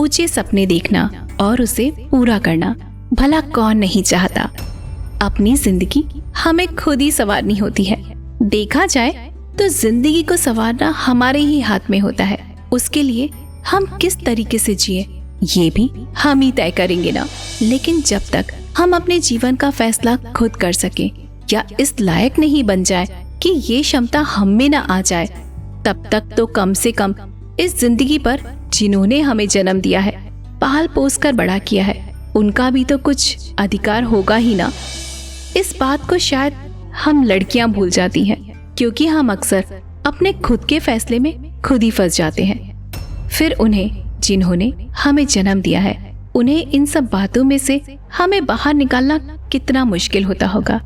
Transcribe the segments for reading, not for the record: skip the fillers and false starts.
ऊंचे सपने देखना और उसे पूरा करना भला कौन नहीं चाहता। अपनी जिंदगी हमें खुद ही संवारनी होती है। देखा जाए तो जिंदगी को संवारना हमारे ही हाथ में होता है। उसके लिए हम किस तरीके से जिए ये भी हम ही तय करेंगे ना। लेकिन जब तक हम अपने जीवन का फैसला खुद कर सके या इस लायक नहीं बन जाए कि ये क्षमता हम में ना आ जाए, तब तक तो कम से कम इस जिंदगी पर जिन्होंने हमें जन्म दिया है, पाल पोस कर बड़ा किया है, उनका भी तो कुछ अधिकार होगा ही ना। इस बात को शायद हम लड़कियां भूल जाती हैं, क्योंकि हम अक्सर अपने खुद के फैसले में खुद ही फंस जाते हैं। फिर उन्हें, जिन्होंने हमें जन्म दिया है, उन्हें इन सब बातों में से हमें बाहर निकालना कितना मुश्किल होता होगा,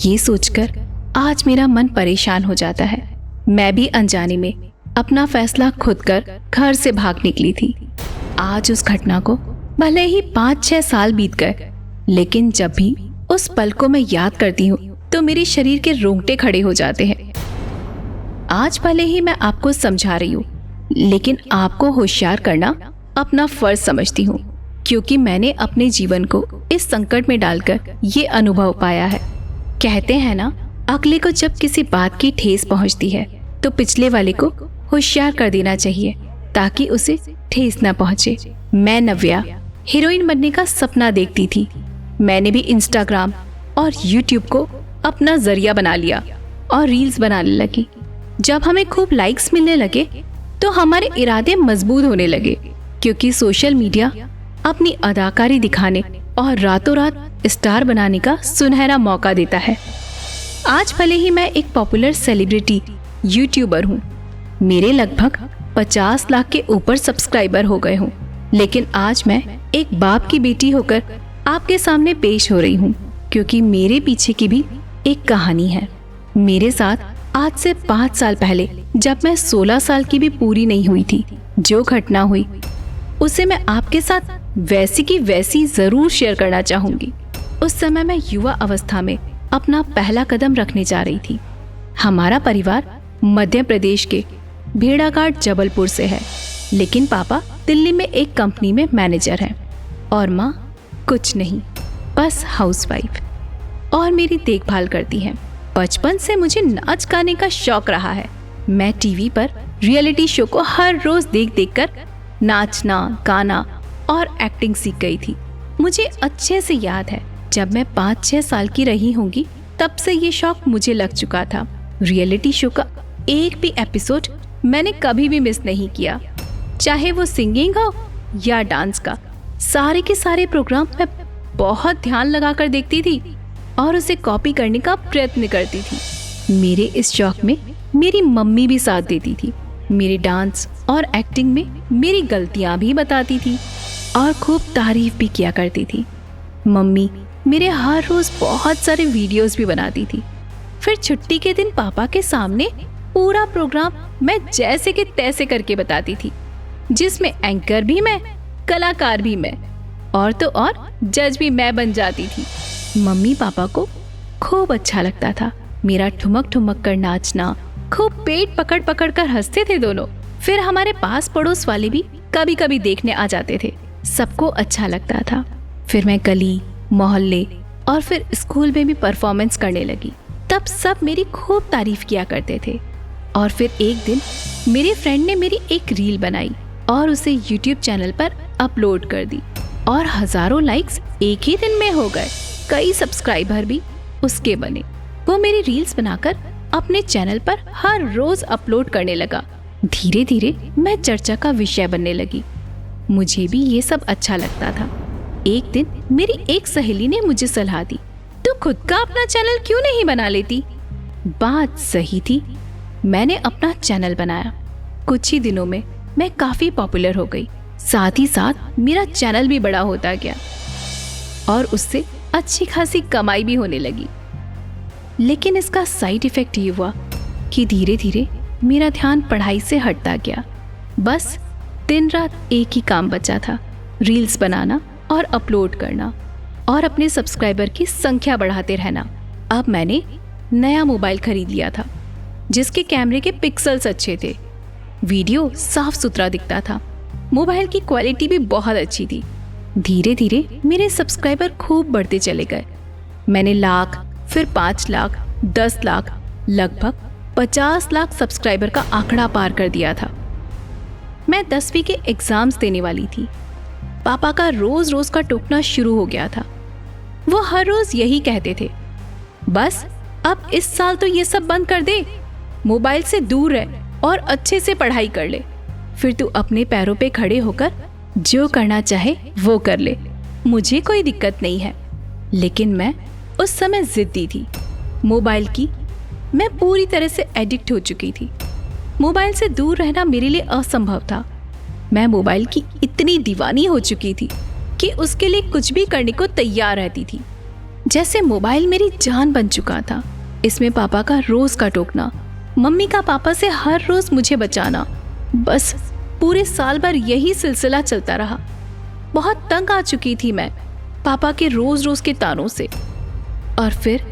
ये सोचकर आज मेरा मन परेशान हो जाता है। मैं भी अनजाने में अपना फैसला खुद कर घर से भाग निकली थी। आज उस घटना को भले ही 5-6 साल बीत गए, लेकिन जब भी उस पल को मैं याद करती हूँ तो मेरे शरीर के रोंगटे खड़े हो जाते हैं। आज भले ही मैं आपको समझा रही हूँ, लेकिन आपको होशियार करना अपना फर्ज समझती हूँ, क्योंकि मैंने अपने जीवन को इस संकट में डालकर ये अनुभव पाया है। कहते हैं ना, अगले को जब किसी बात की ठेस पहुँचती है तो पिछले वाले को होशियार कर देना चाहिए ताकि उसे ठेस न पहुँचे। मैं नव्या हीरोइन बनने का सपना देखती थी। मैंने भी इंस्टाग्राम और यूट्यूब को अपना जरिया बना लिया और रील्स बनाने लगी। जब हमें खूब लाइक्स मिलने लगे तो हमारे इरादे मजबूत होने लगे, क्योंकि सोशल मीडिया अपनी अदाकारी दिखाने और रातों रात स्टार बनाने का सुनहरा मौका देता है। आज भले ही मैं एक पॉपुलर सेलिब्रिटी यूट्यूबर हूँ, मेरे लगभग 50 लाख के ऊपर सब्सक्राइबर हो गए हूँ, लेकिन आज मैं एक बाप की बेटी होकर आपके सामने पेश हो रही हूँ, क्योंकि मेरे पीछे की भी एक कहानी है। मेरे साथ आज से 5 साल पहले, जब मैं 16 साल की भी पूरी नहीं हुई थी, जो घटना हुई उसे मैं आपके साथ वैसी की वैसी जरूर शेयर करना चाहूंगी। उस समय मैं युवा अवस्था में अपना पहला कदम रखने जा रही थी। हमारा परिवार मध्य प्रदेश के भेड़ाघाट जबलपुर से है, लेकिन पापा दिल्ली में एक कंपनी में मैनेजर हैं और माँ कुछ नहीं, बस हाउसवाइफ और मेरी देखभाल करती हैं। बचपन से मुझे नाच गाने का शौक रहा है। मैं टीवी पर रियलिटी शो को हर रोज देख देख कर नाचना, गाना और एक्टिंग सीख गई थी। मुझे अच्छे से याद है, जब मैं 5-6 साल की रही होंगी, तब से ये शौक मुझे लग चुका था। रियलिटी शो का एक भी एपिसोड मैंने कभी भी मिस नहीं किया, चाहे वो सिंगिंग हो या डांस का। सारे के सारे प्रोग्राम मैं बहुत ध्यान लगाकर देखती थी और उसे कॉपी करने का प्रयत्न करती थी। मेरे इस शौक में मेरी मम्मी भी साथ देती थी। मेरे डांस और एक्टिंग में मेरी गलतियां भी बताती थी और खूब तारीफ भी किया करती थी। मम्मी मेरे हर रोज बहुत सारे वीडियोस भी बनाती थी। फिर छुट्टी के दिन पापा के सामने पूरा प्रोग्राम मैं जैसे कि तैसे करके बताती थी, जिसमें एंकर भी मैं, कलाकार भी मैं और तो और जज भी मैं बन जाती थी। मम्मी पापा को खूब अच्छा लगता था मेरा ठुमक ठुमक कर नाचना। खूब पेट पकड़ पकड़ कर हंसते थे दोनों। फिर हमारे पास पड़ोस वाले भी कभी कभी देखने आ जाते थे। सबको अच्छा लगता था। फिर मैं गली, मोहल्ले और फिर स्कूल में भी परफॉर्मेंस करने लगी। तब सब मेरी खूब तारीफ किया करते थे। और फिर एक दिन मेरे फ्रेंड ने मेरी एक रील बनाई और उसे यूट्यूब चैनल पर अपलोड कर दी और हजारों लाइक्स एक ही दिन में हो गए। कई सब्सक्राइबर भी उसके बने। वो मेरी रील्स बनाकर अपने चैनल पर हर रोज अपलोड करने लगा। धीरे धीरे मैं चर्चा का विषय बनने लगी। मुझे भी ये सब अच्छा लगता था। एक दिन मेरी एक सहेली ने मुझे सलाह दी, तू खुद का अपना चैनल क्यों नहीं बना लेती? बात सही थी। मैंने अपना चैनल बनाया। कुछ ही दिनों में मैं काफी पॉपुलर हो गई। साथ ही साथ मेरा चैनल भी बड़ा होता गया और उससे अच्छी खासी कमाई भी होने लगी। लेकिन इसका साइड इफेक्ट ये हुआ कि धीरे धीरे मेरा ध्यान पढ़ाई से हटता गया। बस दिन रात एक ही काम बचा था, रील्स बनाना और अपलोड करना और अपने सब्सक्राइबर की संख्या बढ़ाते रहना। अब मैंने नया मोबाइल खरीद लिया था जिसके कैमरे के पिक्सल्स अच्छे थे, वीडियो साफ सुथरा दिखता था मोबाइल की क्वालिटी भी बहुत अच्छी थी। धीरे धीरे मेरे सब्सक्राइबर खूब बढ़ते चले गए। मैंने लाख, फिर 5 लाख, 10 लाख, लगभग 50 लाख सब्सक्राइबर का आंकड़ा पार कर दिया था। मैं 10वीं के एग्जाम्स देने वाली थी। पापा का रोज रोज का टोकना शुरू हो गया था। वो हर रोज यही कहते थे, बस अब इस साल तो ये सब बंद कर दे, मोबाइल से दूर रह और अच्छे से पढ़ाई कर ले, फिर तू अपने पैरों पे खड़े होकर जो करना चाहे वो कर ले, मुझे कोई दिक्कत नहीं है। लेकिन मैं उस समय जिद्दी थी। मोबाइल की मैं पूरी तरह से एडिक्ट हो चुकी थी। मोबाइल से दूर रहना मेरे लिए असंभव था। मैं मोबाइल की इतनी दीवानी हो चुकी थी कि उसके लिए कुछ भी करने को तैयार रहती थी। जैसे मोबाइल मेरी जान बन चुका था। इसमें पापा का रोज का टोकना, मम्मी का पापा से हर रोज मुझे बचाना, बस पूरे साल भर यही सिलसिला चलता रहा। बहुत तंग आ चुकी थी मैं पापा के रोज रोज के तानों से। और फिर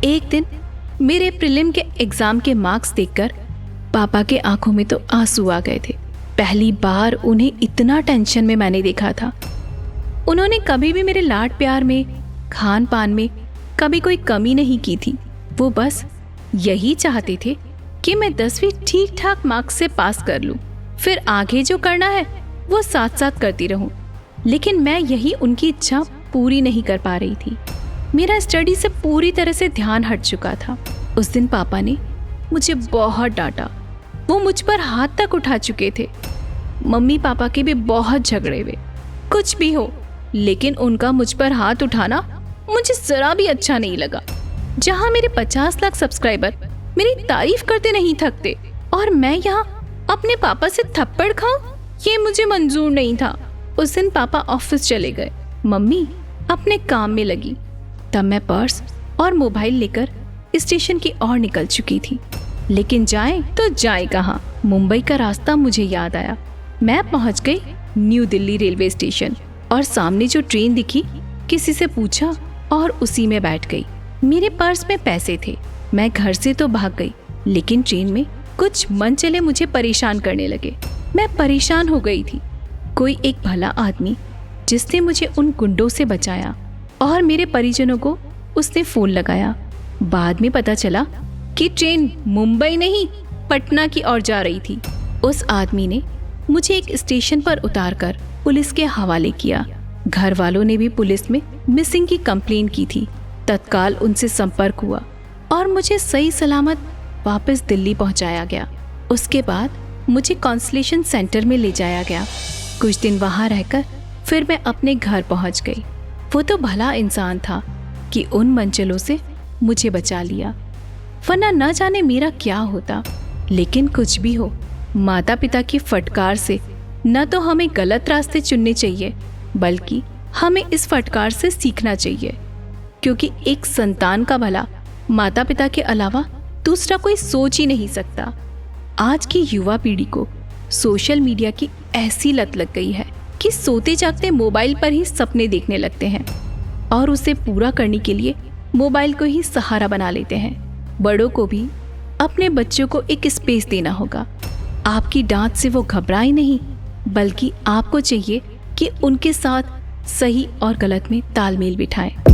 एक दिन मेरे प्रीलिम के एग्जाम के मार्क्स देखकर पापा के आंखों में तो आंसू आ गए थे। पहली बार उन्हें इतना टेंशन में मैंने देखा था। उन्होंने कभी भी मेरे लाड प्यार में, खान पान में कभी कोई कमी नहीं की थी। वो बस यही चाहते थे कि मैं 10वीं ठीक ठाक मार्क्स से पास कर लूं, फिर आगे जो करना है वो साथ साथ करती रहूं। लेकिन मैं यही उनकी इच्छा पूरी नहीं कर पा रही थी। मेरा स्टडी से पूरी तरह से ध्यान हट चुका था। उस दिन पापा ने मुझे बहुत डांटा। वो मुझ पर हाथ तक उठा चुके थे। मम्मी पापा के भी बहुत झगड़े हुए। कुछ भी हो, लेकिन उनका मुझ पर हाथ उठाना मुझे जरा भी अच्छा नहीं लगा। जहां मेरे 50 लाख सब्सक्राइबर मेरी तारीफ करते नहीं थकते और मैं यहाँ अपने पापा से थप्पड़ खाऊं, ये मुझे मंजूर नहीं था। उस दिन पापा ऑफिस चले गए, मम्मी अपने काम में लगी। तब मैं पर्स और मोबाइल लेकर स्टेशन की ओर निकल चुकी थी। लेकिन जाए तो जाए कहाँ? मुंबई का रास्ता मुझे याद आया। मैं पहुंच गई न्यू दिल्ली रेलवे स्टेशन और सामने जो ट्रेन दिखी किसी से पूछा और उसी में बैठ गई। मेरे पर्स में पैसे थे। मैं घर से तो भाग गई, लेकिन ट्रेन में कुछ मन चले मुझे परेशान करने लगे। मैं परेशान हो गई थी। कोई एक भला आदमी जिसने मुझे उन गुंडों से बचाया और मेरे परिजनों को उसने फोन लगाया। बाद में पता चला कि ट्रेन मुंबई नहीं पटना की ओर जा रही थी। उस आदमी ने मुझे एक स्टेशन पर उतारकर पुलिस के हवाले किया। घर वालों ने भी पुलिस में मिसिंग की कंप्लेन की थी। तत्काल उनसे संपर्क हुआ और मुझे सही सलामत वापस दिल्ली पहुंचाया गया। उसके बाद मुझे कॉन्सलेशन सेंटर में ले जाया गया। कुछ दिन वहां रहकर फिर मैं अपने घर पहुंच गई। वो तो भला इंसान था कि उन मंचलों से मुझे बचा लिया, वरना न जाने मेरा क्या होता। लेकिन कुछ भी हो, माता पिता की फटकार से न तो हमें गलत रास्ते चुनने चाहिए, बल्कि हमें इस फटकार से सीखना चाहिए, क्योंकि एक संतान का भला माता पिता के अलावा दूसरा कोई सोच ही नहीं सकता। आज की युवा पीढ़ी को सोशल मीडिया की ऐसी लत लग गई है कि सोते जागते मोबाइल पर ही सपने देखने लगते हैं और उसे पूरा करने के लिए मोबाइल को ही सहारा बना लेते हैं। बड़ों को भी अपने बच्चों को एक स्पेस देना होगा। आपकी डांट से वो घबराए नहीं, बल्कि आपको चाहिए कि उनके साथ सही और गलत में तालमेल बिठाएं।